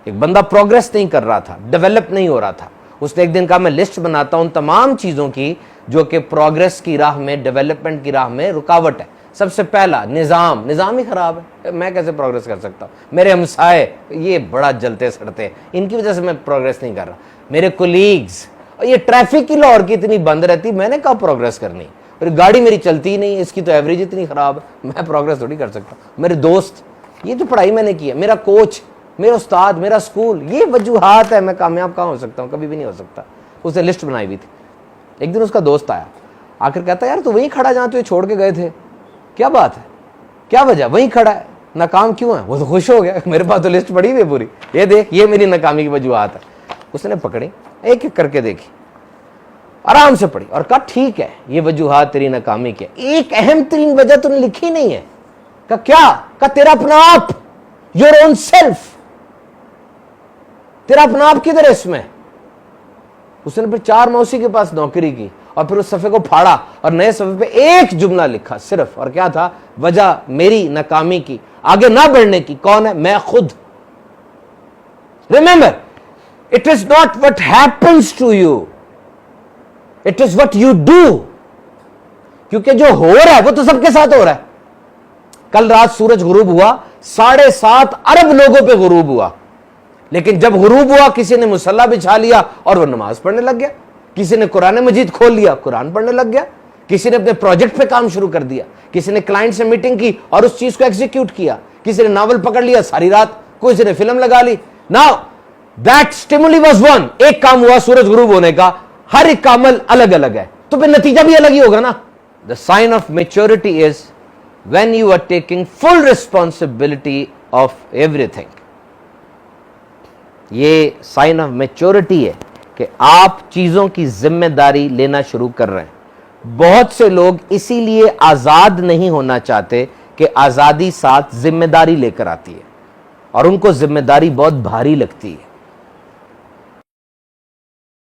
एक बंदा प्रोग्रेस नहीं कर रहा था, डेवलप नहीं हो रहा था। उसने एक दिन कहा मैं लिस्ट बनाता हूं तमाम चीजों की जो कि प्रोग्रेस की राह में, डेवलपमेंट की राह में रुकावट है। सबसे पहला निज़ाम ही खराब है, मैं कैसे प्रोग्रेस कर सकता हूँ। मेरे हमसाए ये बड़ा जलते सड़ते हैं, इनकी वजह से मैं प्रोग्रेस नहीं कर रहा। मेरे कोलीग्स, ये ट्रैफिक की लाहौर की इतनी बंद रहती, मैंने कहा प्रोग्रेस करनी। और गाड़ी मेरी चलती ही नहीं, इसकी तो एवरेज इतनी खराब है, मैं प्रोग्रेस थोड़ी कर सकता। मेरे दोस्त, ये जो पढ़ाई मैंने की है, मेरा कोच, मेरा उस्ताद, मेरा स्कूल, ये वजूहात है, मैं कामयाब कहाँ हो सकता हूँ, कभी भी नहीं हो सकता। उसने लिस्ट बनाई हुई थी। एक दिन उसका दोस्त आया, आखिर कहता यार तू वहीं खड़ा जहाँ तू छोड़ के गए थे, क्या बात है, क्या वजह, वहीं खड़ा है, नाकाम क्यों है? वो तो खुश हो गया, मेरे पास तो लिस्ट पड़ी हुई है पूरी, ये देख, ये मेरी नाकामी की वजूहात है। उसने पकड़ी, एक एक करके देखी, आराम से पढ़ी और कहा ठीक है, ये वजूहात तेरी नाकामी की है। एक अहम तरीन वजह तूने लिखी नहीं है। कहा क्या? कहा तेरा अपना आप, योर ओन सेल्फ, तेरा अपना आप किधर है इसमें? उसने फिर 4 मौसी के पास नौकरी की और फिर उस सफ़े को फाड़ा और नए सफ़े पे एक जुमला लिखा सिर्फ, और क्या था? वजह मेरी नाकामी की, आगे ना बढ़ने की कौन है? मैं खुद। Remember, it is not what happens to you, it is what you do. क्योंकि जो हो रहा है वो तो सबके साथ हो रहा है। कल रात सूरज गुरूब हुआ, 7.5 अरब लोगों पे गुरूब हुआ, लेकिन जब गुरूब हुआ किसी ने मुसल्ला बिछा लिया और वो नमाज पढ़ने लग गया, किसी ने कुरान मजीद खोल लिया, कुरान पढ़ने लग गया, किसी ने अपने प्रोजेक्ट पे काम शुरू कर दिया, किसी ने क्लाइंट से मीटिंग की और उस चीज को एग्जीक्यूट किया, किसी ने नावल पकड़ लिया सारी रात, किसी ने फिल्म लगा ली। Now that stimuli was one, एक काम हुआ सूरज गुरूब होने का, हर एक का अमल अलग अलग है, तो फिर नतीजा भी अलग ही होगा ना। The sign of maturity is when you are taking full responsibility of everything. ये साइन ऑफ मेच्योरिटी है कि आप चीजों की जिम्मेदारी लेना शुरू कर रहे हैं। बहुत से लोग इसीलिए आजाद नहीं होना चाहते कि आजादी साथ जिम्मेदारी लेकर आती है और उनको जिम्मेदारी बहुत भारी लगती है।